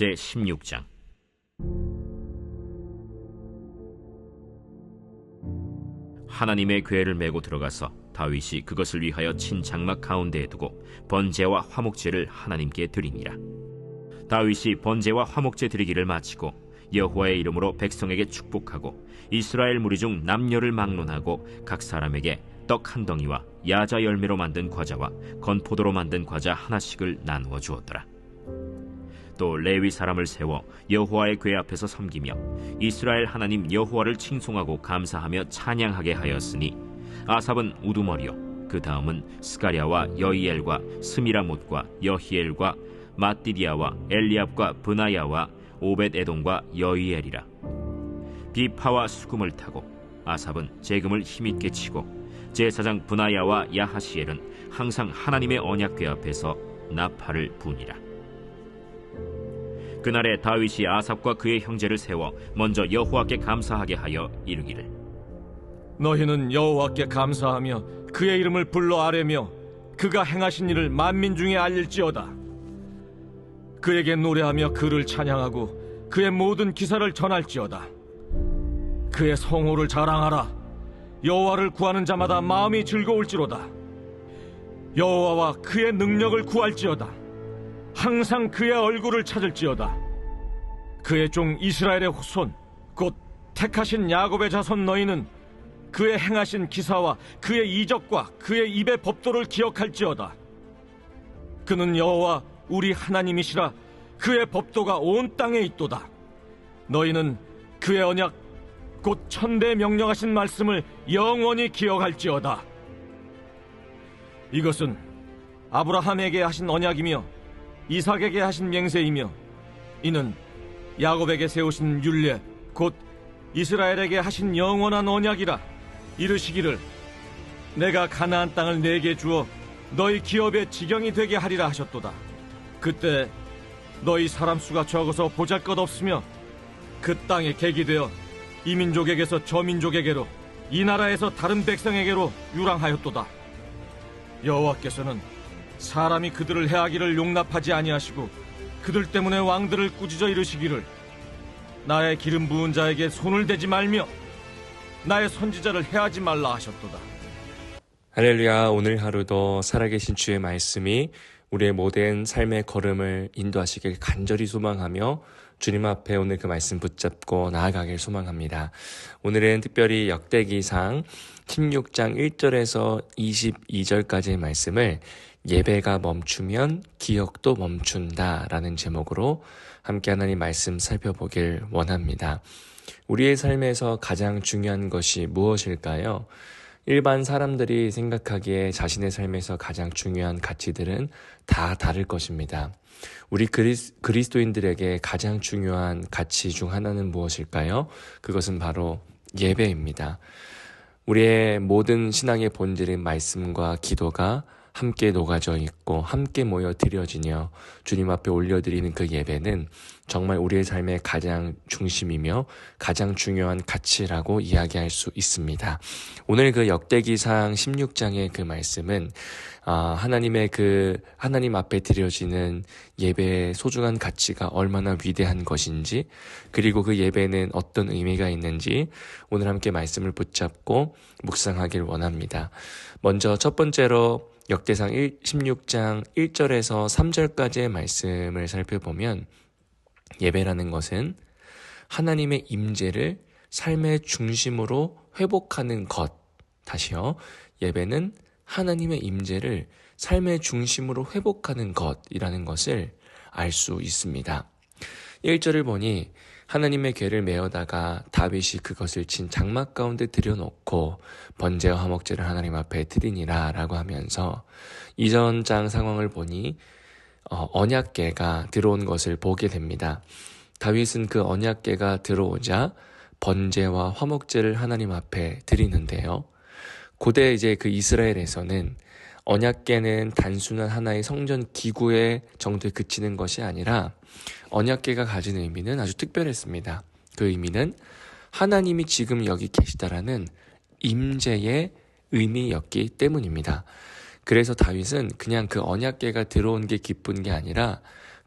제16장. 하나님의 궤를 메고 들어가서 다윗이 그것을 위하여 친 장막 가운데에 두고 번제와 화목제를 하나님께 드리니라. 다윗이 번제와 화목제 드리기를 마치고 여호와의 이름으로 백성에게 축복하고 이스라엘 무리 중 남녀를 막론하고 각 사람에게 떡 한 덩이와 야자 열매로 만든 과자와 건포도로 만든 과자 하나씩을 나누어 주었더라. 또 레위 사람을 세워 여호와의 궤 앞에서 섬기며 이스라엘 하나님 여호와를 칭송하고 감사하며 찬양하게 하였으니 아삽은 우두머리요 그 다음은 스가랴와 여이엘과 스미라못과 여히엘과 마띠디아와 엘리압과 브나야와 오벳에돔과 여이엘이라. 비파와 수금을 타고 아삽은 제금을 힘있게 치고 제사장 브나야와 야하시엘은 항상 하나님의 언약궤 앞에서 나팔을 부니라. 그날에 다윗이 아삽과 그의 형제를 세워 먼저 여호와께 감사하게 하여 이르기를, 너희는 여호와께 감사하며 그의 이름을 불러 아뢰며 그가 행하신 일을 만민 중에 알릴지어다. 그에게 노래하며 그를 찬양하고 그의 모든 기사를 전할지어다. 그의 성호를 자랑하라. 여호와를 구하는 자마다 마음이 즐거울지로다. 여호와와 그의 능력을 구할지어다. 항상 그의 얼굴을 찾을지어다. 그의 종 이스라엘의 후손 곧 택하신 야곱의 자손 너희는 그의 행하신 기사와 그의 이적과 그의 입의 법도를 기억할지어다. 그는 여호와 우리 하나님이시라. 그의 법도가 온 땅에 있도다. 너희는 그의 언약 곧 천대 명령하신 말씀을 영원히 기억할지어다. 이것은 아브라함에게 하신 언약이며 이삭에게 하신 맹세이며 이는 야곱에게 세우신 율례 곧 이스라엘에게 하신 영원한 언약이라. 이르시기를 내가 가나안 땅을 내게 주어 너희 기업의 지경이 되게 하리라 하셨도다. 그때 너희 사람 수가 적어서 보잘것없으며 그 땅에 객이 되어 이 민족에게서 저 민족에게로 이 나라에서 다른 백성에게로 유랑하였도다. 여호와께서는 사람이 그들을 해하기를 용납하지 아니하시고 그들 때문에 왕들을 꾸짖어 이르시기를 나의 기름 부은 자에게 손을 대지 말며 나의 선지자를 해하지 말라 하셨도다. 할렐루야. 오늘 하루도 살아계신 주의 말씀이 우리의 모든 삶의 걸음을 인도하시길 간절히 소망하며 주님 앞에 오늘 그 말씀 붙잡고 나아가길 소망합니다. 오늘은 특별히 역대기상 16장 1절에서 22절까지의 말씀을 예배가 멈추면 기억도 멈춘다라는 제목으로 함께 하나님 말씀 살펴보길 원합니다. 우리의 삶에서 가장 중요한 것이 무엇일까요? 일반 사람들이 생각하기에 자신의 삶에서 가장 중요한 가치들은 다 다를 것입니다. 우리 그리스도인들에게 가장 중요한 가치 중 하나는 무엇일까요? 그것은 바로 예배입니다. 우리의 모든 신앙의 본질인 말씀과 기도가 함께 녹아져 있고 함께 모여 드려지며 주님 앞에 올려드리는 그 예배는 정말 우리의 삶의 가장 중심이며 가장 중요한 가치라고 이야기할 수 있습니다. 오늘 그 역대기상 16장의 그 말씀은 하나님 앞에 드려지는 예배의 소중한 가치가 얼마나 위대한 것인지, 그리고 그 예배는 어떤 의미가 있는지 오늘 함께 말씀을 붙잡고 묵상하길 원합니다. 먼저 첫 번째로 역대상 16장 1절에서 3절까지의 말씀을 살펴보면 예배라는 것은 하나님의 임재를 삶의 중심으로 회복하는 것. 다시요. 예배는 하나님의 임재를 삶의 중심으로 회복하는 것이라는 것을 알 수 있습니다. 1절을 보니 하나님의 궤를 메어다가 다윗이 그것을 친 장막 가운데 들여놓고 번제와 화목제를 하나님 앞에 드리니라 라고 하면서 이전 장 상황을 보니 언약궤가 들어온 것을 보게 됩니다. 다윗은 그 언약궤가 들어오자 번제와 화목제를 하나님 앞에 드리는데요. 고대 이제 그 이스라엘에서는 언약궤는 단순한 하나의 성전 기구의 정도에 그치는 것이 아니라 언약궤가 가진 의미는 아주 특별했습니다. 그 의미는 하나님이 지금 여기 계시다라는 임재의 의미였기 때문입니다. 그래서 다윗은 그냥 그 언약궤가 들어온 게 기쁜 게 아니라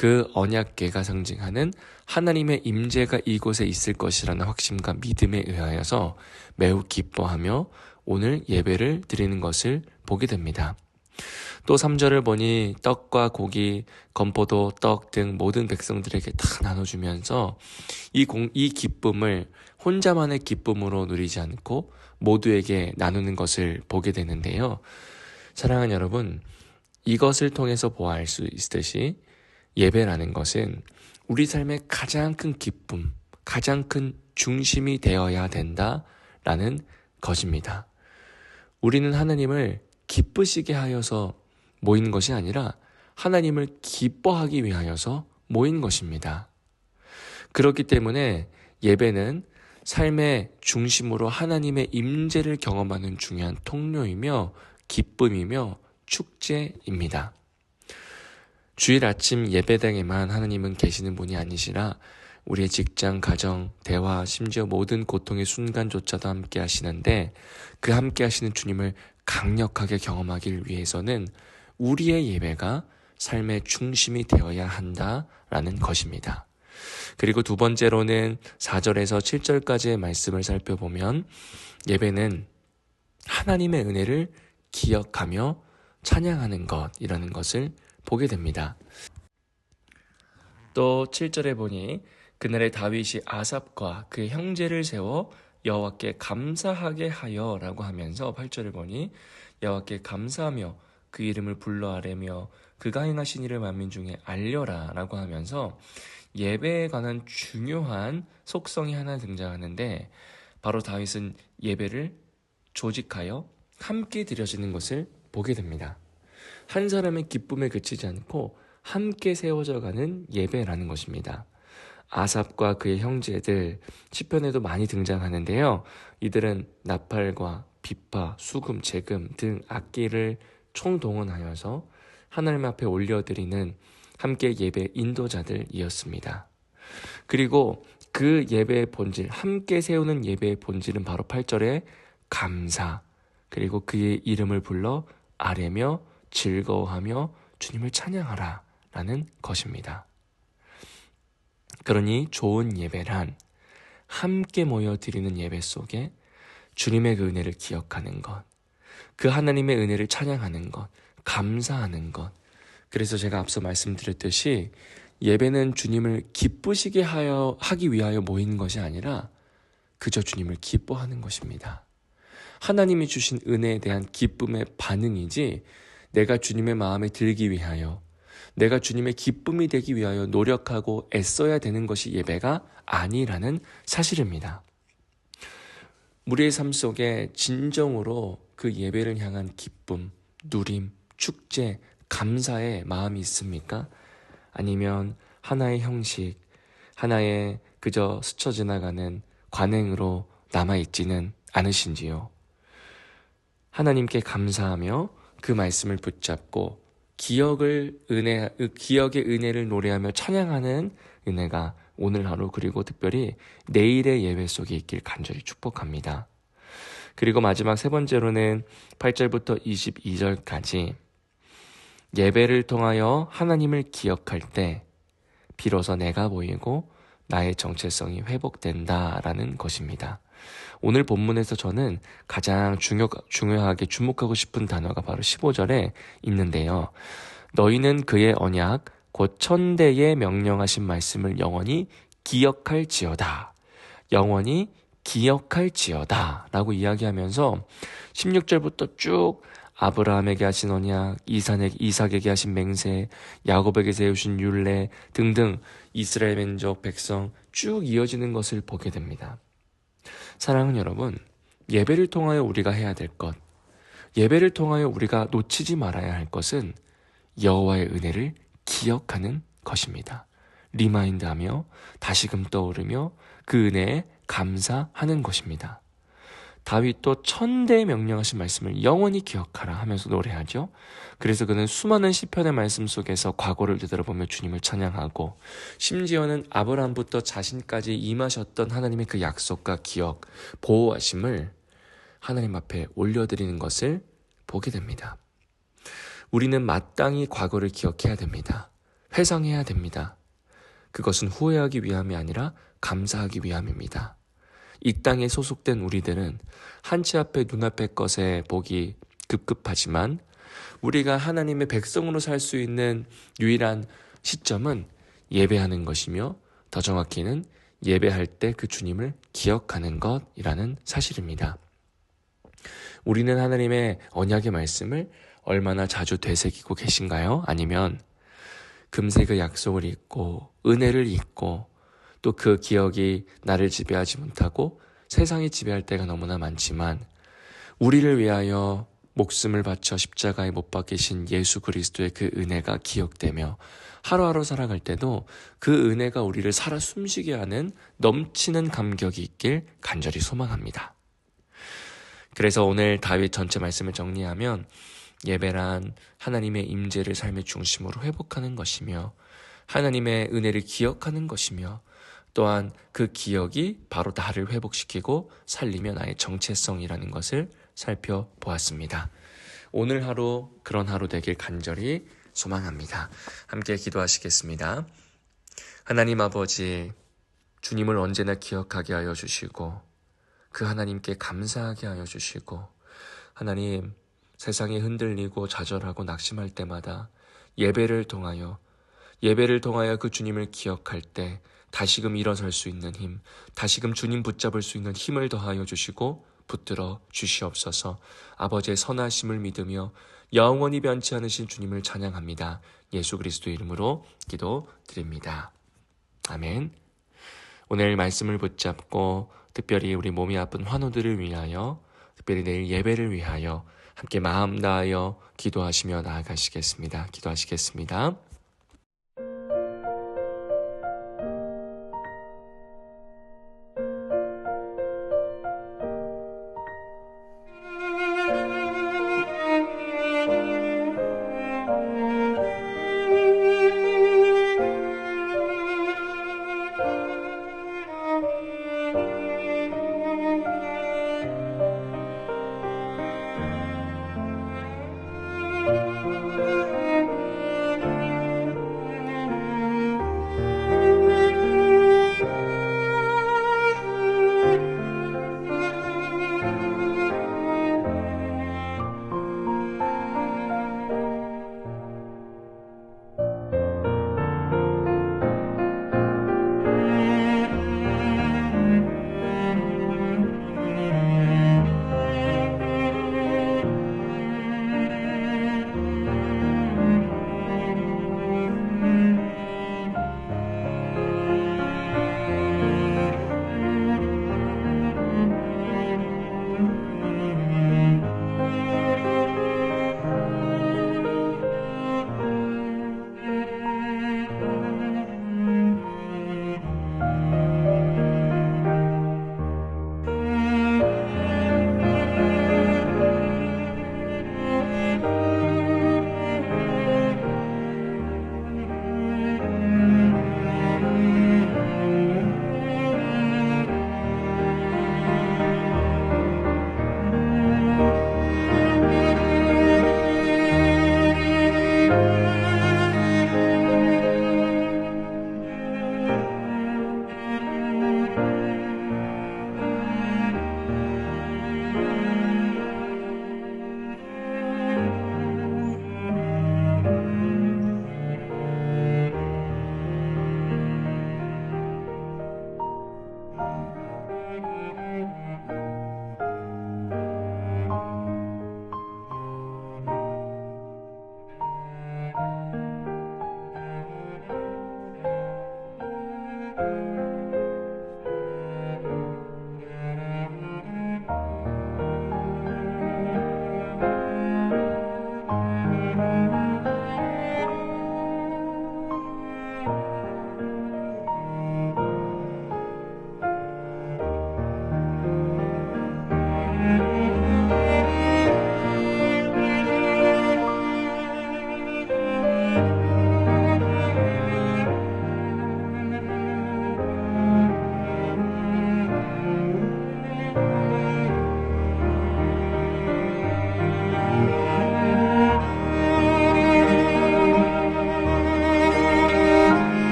그 언약궤가 상징하는 하나님의 임재가 이곳에 있을 것이라는 확신과 믿음에 의하여서 매우 기뻐하며 오늘 예배를 드리는 것을 보게 됩니다. 또 3절을 보니 떡과 고기, 건포도, 떡 등 모든 백성들에게 다 나눠주면서 이 기쁨을 혼자만의 기쁨으로 누리지 않고 모두에게 나누는 것을 보게 되는데요. 사랑하는 여러분, 이것을 통해서 보아할 수 있듯이 예배라는 것은 우리 삶의 가장 큰 기쁨, 가장 큰 중심이 되어야 된다라는 것입니다. 우리는 하나님을 기쁘시게 하여서 모이는 것이 아니라 하나님을 기뻐하기 위하여서 모인 것입니다. 그렇기 때문에 예배는 삶의 중심으로 하나님의 임재를 경험하는 중요한 통로이며 기쁨이며 축제입니다. 주일 아침 예배당에만 하나님은 계시는 분이 아니시라 우리의 직장, 가정, 대화, 심지어 모든 고통의 순간조차도 함께 하시는데 그 함께 하시는 주님을 강력하게 경험하기 위해서는 우리의 예배가 삶의 중심이 되어야 한다라는 것입니다. 그리고 두 번째로는 4절에서 7절까지의 말씀을 살펴보면 예배는 하나님의 은혜를 기억하며 찬양하는 것이라는 것을 보게 됩니다. 또 7절에 보니 그날에 다윗이 아삽과 그의 형제를 세워 여호와께 감사하게 하여 라고 하면서 8절을 보니 여호와께 감사하며 그 이름을 불러 아뢰며 그가 행하신 일을 만민 중에 알려라 라고 하면서 예배에 관한 중요한 속성이 하나 등장하는데 바로 다윗은 예배를 조직하여 함께 드려지는 것을 보게 됩니다. 한 사람의 기쁨에 그치지 않고 함께 세워져가는 예배라는 것입니다. 아삽과 그의 형제들 시편에도 많이 등장하는데요. 이들은 나팔과 비파, 수금, 재금 등 악기를 총동원하여서 하나님 앞에 올려드리는 함께 예배 인도자들이었습니다. 그리고 그 예배의 본질, 함께 세우는 예배의 본질은 바로 8절에 감사, 그리고 그의 이름을 불러 아뢰며 즐거워하며 주님을 찬양하라 라는 것입니다. 그러니 좋은 예배란 함께 모여 드리는 예배 속에 주님의 그 은혜를 기억하는 것, 그 하나님의 은혜를 찬양하는 것, 감사하는 것. 그래서 제가 앞서 말씀드렸듯이 예배는 주님을 기쁘시게 하기 위하여 모이는 것이 아니라 그저 주님을 기뻐하는 것입니다. 하나님이 주신 은혜에 대한 기쁨의 반응이지 내가 주님의 마음에 들기 위하여, 내가 주님의 기쁨이 되기 위하여 노력하고 애써야 되는 것이 예배가 아니라는 사실입니다. 우리의 삶 속에 진정으로 그 예배를 향한 기쁨, 누림, 축제, 감사의 마음이 있습니까? 아니면 하나의 형식, 하나의 그저 스쳐 지나가는 관행으로 남아있지는 않으신지요? 하나님께 감사하며 그 말씀을 붙잡고 기억의 은혜를 노래하며 찬양하는 은혜가 오늘 하루 그리고 특별히 내일의 예배 속에 있길 간절히 축복합니다. 그리고 마지막 세 번째로는 8절부터 22절까지 예배를 통하여 하나님을 기억할 때 비로소 내가 보이고 나의 정체성이 회복된다라는 것입니다. 오늘 본문에서 저는 가장 중요하게 주목하고 싶은 단어가 바로 15절에 있는데요. 너희는 그의 언약 곧 천대에 명령하신 말씀을 영원히 기억할지어다. 영원히 기억할지어다 라고 이야기하면서 16절부터 쭉 아브라함에게 하신 언약, 이삭에게 하신 맹세, 야곱에게 세우신 율례 등등 이스라엘 민족 백성 쭉 이어지는 것을 보게 됩니다. 사랑하는 여러분, 예배를 통하여 우리가 해야 될 것, 예배를 통하여 우리가 놓치지 말아야 할 것은 여호와의 은혜를 기억하는 것입니다. 리마인드하며 다시금 떠오르며 그 은혜에 감사하는 것입니다. 다윗도 천대에 명령하신 말씀을 영원히 기억하라 하면서 노래하죠. 그래서 그는 수많은 시편의 말씀 속에서 과거를 되돌아보며 주님을 찬양하고 심지어는 아브라함부터 자신까지 임하셨던 하나님의 그 약속과 기억, 보호하심을 하나님 앞에 올려드리는 것을 보게 됩니다. 우리는 마땅히 과거를 기억해야 됩니다. 회상해야 됩니다. 그것은 후회하기 위함이 아니라 감사하기 위함입니다. 이 땅에 소속된 우리들은 한치 앞에 눈앞의 것에 복이 급급하지만 우리가 하나님의 백성으로 살 수 있는 유일한 시점은 예배하는 것이며 더 정확히는 예배할 때 그 주님을 기억하는 것이라는 사실입니다. 우리는 하나님의 언약의 말씀을 얼마나 자주 되새기고 계신가요? 아니면 금세 그 약속을 잊고 은혜를 잊고 또 그 기억이 나를 지배하지 못하고 세상이 지배할 때가 너무나 많지만 우리를 위하여 목숨을 바쳐 십자가에 못 박히신 예수 그리스도의 그 은혜가 기억되며 하루하루 살아갈 때도 그 은혜가 우리를 살아 숨쉬게 하는 넘치는 감격이 있길 간절히 소망합니다. 그래서 오늘 다윗 전체 말씀을 정리하면 예배란 하나님의 임재를 삶의 중심으로 회복하는 것이며 하나님의 은혜를 기억하는 것이며 또한 그 기억이 바로 나를 회복시키고 살리며 나의 정체성이라는 것을 살펴보았습니다. 오늘 하루 그런 하루 되길 간절히 소망합니다. 함께 기도하시겠습니다. 하나님 아버지, 주님을 언제나 기억하게 하여 주시고 그 하나님께 감사하게 하여 주시고 하나님, 세상이 흔들리고 좌절하고 낙심할 때마다 예배를 통하여 그 주님을 기억할 때 다시금 일어설 수 있는 힘, 다시금 주님 붙잡을 수 있는 힘을 더하여 주시고 붙들어 주시옵소서. 아버지의 선하심을 믿으며 영원히 변치 않으신 주님을 찬양합니다. 예수 그리스도의 이름으로 기도드립니다. 아멘. 오늘 말씀을 붙잡고 특별히 우리 몸이 아픈 환우들을 위하여, 특별히 내일 예배를 위하여 함께 마음 다하여 기도하시며 나아가시겠습니다. 기도하시겠습니다.